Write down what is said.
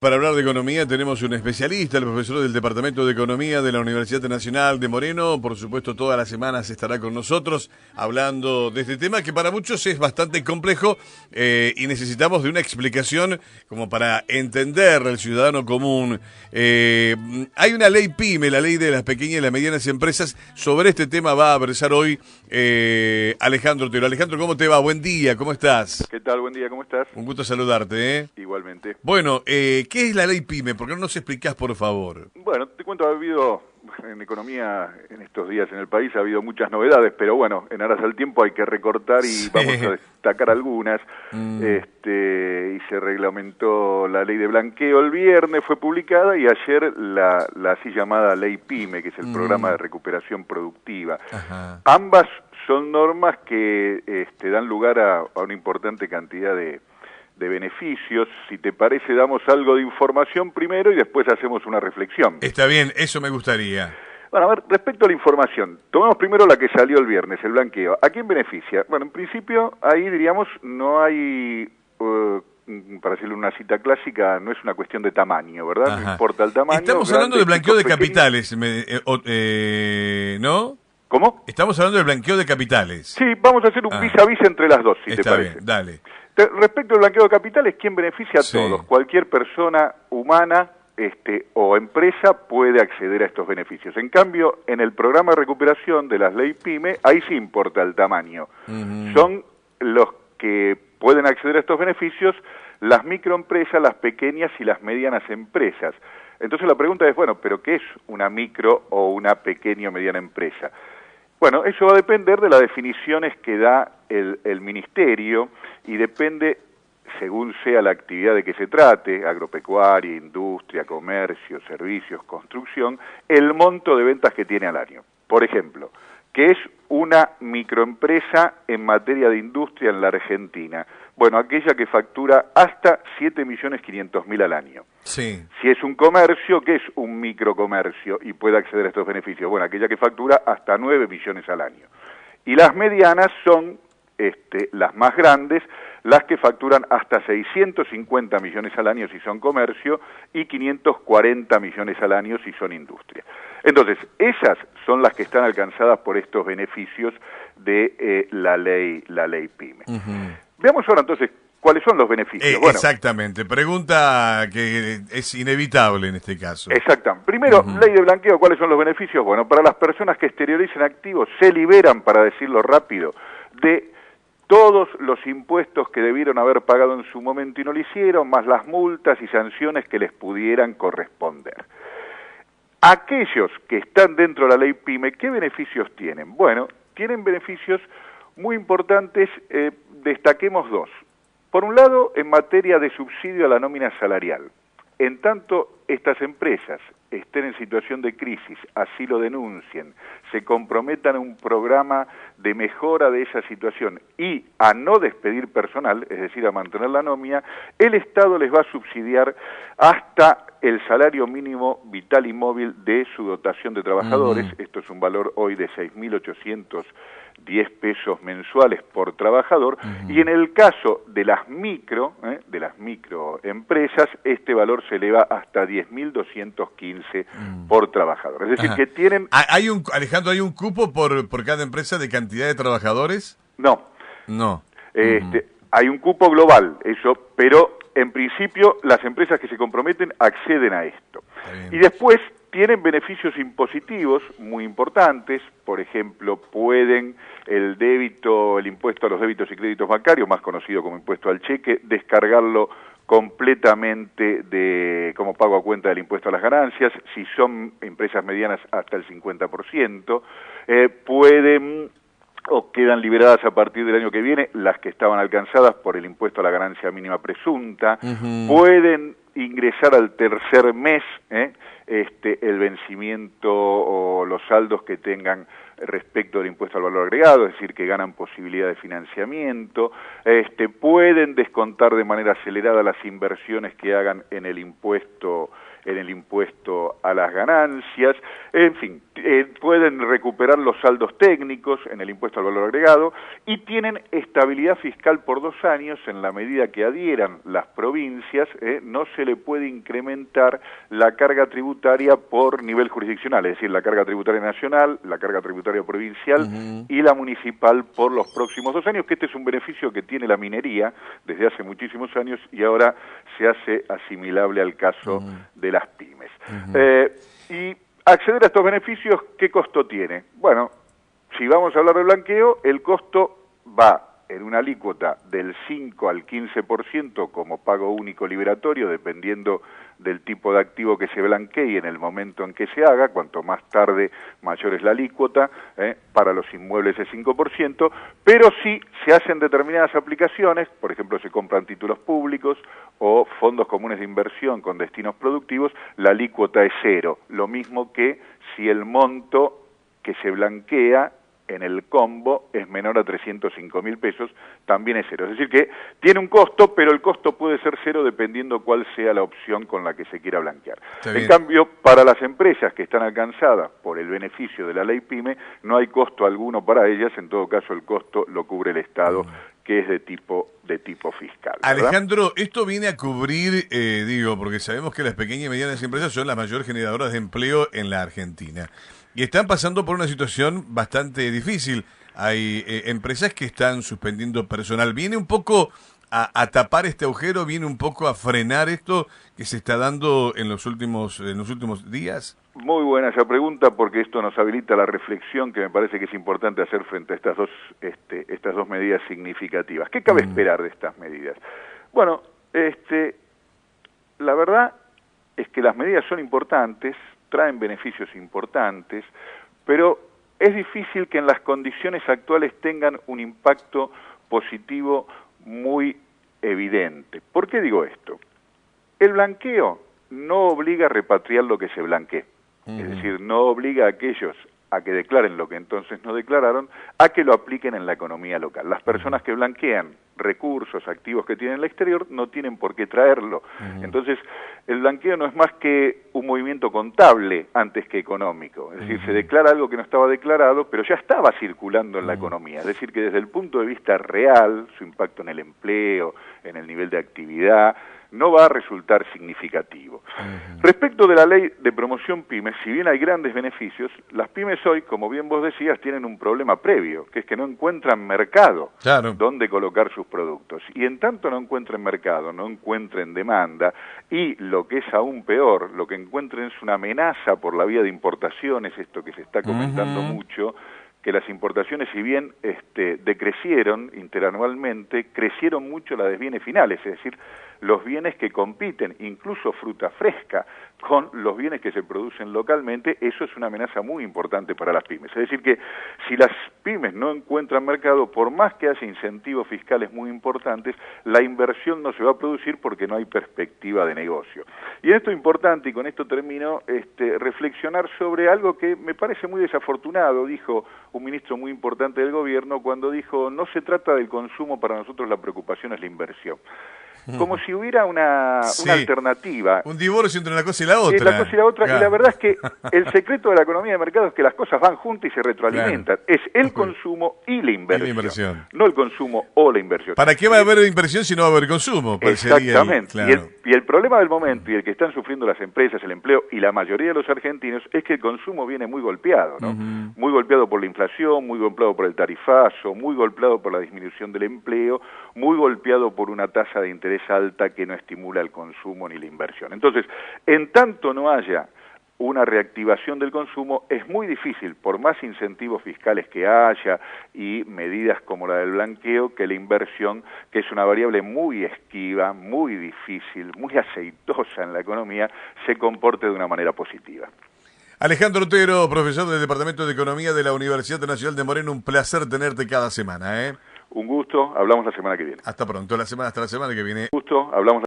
Para hablar de economía tenemos un especialista, el profesor del Departamento de Economía de la Universidad Nacional de Moreno. Por supuesto, todas las semanas estará con nosotros hablando de este tema que para muchos es bastante complejo y necesitamos de una explicación como para entender al ciudadano común. Hay una ley PYME, la ley de las pequeñas y las medianas empresas. Sobre este tema va a versar hoy Alejandro Otero. Alejandro, ¿cómo te va? Buen día, ¿cómo estás? ¿Qué tal? Buen día, ¿cómo estás? Un gusto saludarte, ¿eh? Igualmente. Bueno, ¿qué es la ley PYME? ¿Por qué no nos explicás, por favor? Bueno, te cuento, ha habido en economía en estos días en el país, ha habido muchas novedades, pero bueno, en aras al tiempo hay que recortar y vamos a destacar algunas. Y se reglamentó la ley de blanqueo el viernes, fue publicada, y ayer la así llamada ley PYME, que es el programa de recuperación productiva. Ajá. Ambas son normas que dan lugar a una importante cantidad de beneficios. Si te parece, damos algo de información primero y después hacemos una reflexión. Está bien, eso me gustaría. Bueno, a ver, respecto a la información, tomemos primero la que salió el viernes, el blanqueo. ¿A quién beneficia? Bueno, en principio, ahí diríamos, no hay, para decirle una cita clásica, no es una cuestión de tamaño, ¿verdad? Ajá. No importa el tamaño. Estamos hablando de blanqueo de capitales, ¿no? ¿Cómo? Estamos hablando de blanqueo de capitales. Sí, vamos a hacer un vis a vis entre las dos, si te Está parece. bien, dale. Respecto al blanqueo de capitales, ¿quién beneficia? A Sí. todos. Cualquier persona humana o empresa puede acceder a estos beneficios. En cambio, en el programa de recuperación de las ley PYME, ahí sí importa el tamaño. Son los que pueden acceder a estos beneficios las microempresas, las pequeñas y las medianas empresas. Entonces la pregunta es, bueno, ¿pero qué es una micro o una pequeña o mediana empresa? Bueno, eso va a depender de las definiciones que da el Ministerio y depende, según sea la actividad de que se trate, agropecuaria, industria, comercio, servicios, construcción, el monto de ventas que tiene al año. Por ejemplo, ¿qué es una microempresa en materia de industria en la Argentina? Bueno, aquella que factura hasta 7.500.000 al año. Sí. Si es un comercio, ¿qué es un microcomercio y puede acceder a estos beneficios? Bueno, aquella que factura hasta 9 millones al año. Y las medianas son las más grandes, las que facturan hasta 650 millones al año si son comercio y 540 millones al año si son industria. Entonces, esas son las que están alcanzadas por estos beneficios de la ley PYME. Veamos ahora entonces cuáles son los beneficios. Bueno, exactamente, pregunta que es inevitable en este caso. Exactamente. Primero, ley de blanqueo, ¿cuáles son los beneficios? Bueno, para las personas que exterioricen activos se liberan, para decirlo rápido, de todos los impuestos que debieron haber pagado en su momento y no lo hicieron, más las multas y sanciones que les pudieran corresponder. Aquellos que están dentro de la ley PYME, ¿qué beneficios tienen? Bueno, tienen beneficios muy importantes, destaquemos dos. Por un lado, en materia de subsidio a la nómina salarial. En tanto estas empresas estén en situación de crisis, así lo denuncien, se comprometan a un programa de mejora de esa situación y a no despedir personal, es decir, a mantener la nómina, el Estado les va a subsidiar hasta el salario mínimo vital y móvil de su dotación de trabajadores. Esto es un valor hoy de 6.810 pesos mensuales por trabajador, y en el caso de las microempresas, este valor se eleva hasta 10.215 por trabajador. Es decir, que tienen... Alejandro, ¿hay un cupo por cada empresa de cantidad de trabajadores? No. Hay un cupo global, eso, pero en principio las empresas que se comprometen acceden a esto. Y después tienen beneficios impositivos muy importantes. Por ejemplo, pueden el impuesto a los débitos y créditos bancarios, más conocido como impuesto al cheque, descargarlo completamente como pago a cuenta del impuesto a las ganancias. Si son empresas medianas, hasta el 50%. Pueden o quedan liberadas a partir del año que viene las que estaban alcanzadas por el impuesto a la ganancia mínima presunta. Pueden ingresar al tercer mes el vencimiento o los saldos que tengan respecto del impuesto al valor agregado, es decir, que ganan posibilidad de financiamiento, pueden descontar de manera acelerada las inversiones que hagan en el impuesto a las ganancias, en fin, pueden recuperar los saldos técnicos en el impuesto al valor agregado y tienen estabilidad fiscal por 2 años en la medida que adhieran las provincias, no se le puede incrementar la carga tributaria por nivel jurisdiccional, es decir, la carga tributaria nacional, la carga tributaria provincial y la municipal por los próximos 2 años, que este es un beneficio que tiene la minería desde hace muchísimos años y ahora se hace asimilable al caso de las pymes. Y acceder a estos beneficios, ¿qué costo tiene? Bueno, si vamos a hablar de blanqueo, el costo va en una alícuota del 5 al 15% como pago único liberatorio, dependiendo del tipo de activo que se blanquee y en el momento en que se haga, cuanto más tarde mayor es la alícuota, para los inmuebles es 5%, pero si se hacen determinadas aplicaciones, por ejemplo se compran títulos públicos o fondos comunes de inversión con destinos productivos, la alícuota es 0, lo mismo que si el monto que se blanquea en el combo es menor a 305.000 pesos, también es 0. Es decir que tiene un costo, pero el costo puede ser 0 dependiendo cuál sea la opción con la que se quiera blanquear. En cambio, para las empresas que están alcanzadas por el beneficio de la ley PYME, no hay costo alguno para ellas, en todo caso el costo lo cubre el Estado, que es de tipo fiscal, ¿verdad? Alejandro, esto viene a cubrir, porque sabemos que las pequeñas y medianas empresas son las mayores generadoras de empleo en la Argentina. Y están pasando por una situación bastante difícil. Hay empresas que están suspendiendo personal. ¿Viene un poco a tapar este agujero? ¿Viene un poco a frenar esto que se está dando en los últimos días? Muy buena esa pregunta, porque esto nos habilita la reflexión que me parece que es importante hacer frente a estas dos medidas significativas. ¿Qué cabe esperar de estas medidas? Bueno, la verdad es que las medidas son importantes, traen beneficios importantes, pero es difícil que en las condiciones actuales tengan un impacto positivo muy evidente. ¿Por qué digo esto? El blanqueo no obliga a repatriar lo que se blanquee, es decir, no obliga a aquellos a que declaren lo que entonces no declararon, a que lo apliquen en la economía local. Las personas que blanquean recursos, activos que tienen en el exterior, no tienen por qué traerlo. Entonces, el blanqueo no es más que un movimiento contable antes que económico. Es decir, se declara algo que no estaba declarado, pero ya estaba circulando en la economía. Es decir, que desde el punto de vista real, su impacto en el empleo, en el nivel de actividad, no va a resultar significativo. Respecto de la ley de promoción pymes, si bien hay grandes beneficios, las pymes hoy, como bien vos decías, tienen un problema previo, que es que no encuentran mercado donde colocar sus productos. Y en tanto no encuentren mercado, no encuentren demanda, y lo que es aún peor, lo que encuentren es una amenaza por la vía de importaciones, esto que se está comentando mucho, que las importaciones, si bien decrecieron interanualmente, crecieron mucho las de bienes finales, es decir, los bienes que compiten, incluso fruta fresca, con los bienes que se producen localmente, eso es una amenaza muy importante para las pymes. Es decir que si las pymes no encuentran mercado, por más que haya incentivos fiscales muy importantes, la inversión no se va a producir porque no hay perspectiva de negocio. Y en esto es importante, y con esto termino, reflexionar sobre algo que me parece muy desafortunado, dijo un ministro muy importante del gobierno cuando dijo, no se trata del consumo, para nosotros la preocupación es la inversión. Como si hubiera una alternativa. Un divorcio entre una cosa y la otra. Y la verdad es que el secreto de la economía de mercado es que las cosas van juntas y se retroalimentan. Es el consumo y la inversión. No el consumo o la inversión. ¿Para qué va a haber inversión si no va a haber consumo? Exactamente. Y el problema del momento y el que están sufriendo las empresas, el empleo y la mayoría de los argentinos es que el consumo viene muy golpeado, ¿no? Muy golpeado por la inflación, muy golpeado por el tarifazo, muy golpeado por la disminución del empleo, muy golpeado por una tasa de interés alta que no estimula el consumo ni la inversión. Entonces, en tanto no haya una reactivación del consumo, es muy difícil, por más incentivos fiscales que haya y medidas como la del blanqueo, que la inversión, que es una variable muy esquiva, muy difícil, muy aceitosa en la economía, se comporte de una manera positiva. Alejandro Otero, profesor del Departamento de Economía de la Universidad Nacional de Moreno, un placer tenerte cada semana, ¿eh? Un gusto, hablamos la semana que viene. Hasta pronto, hasta la semana que viene. Un gusto, hablamos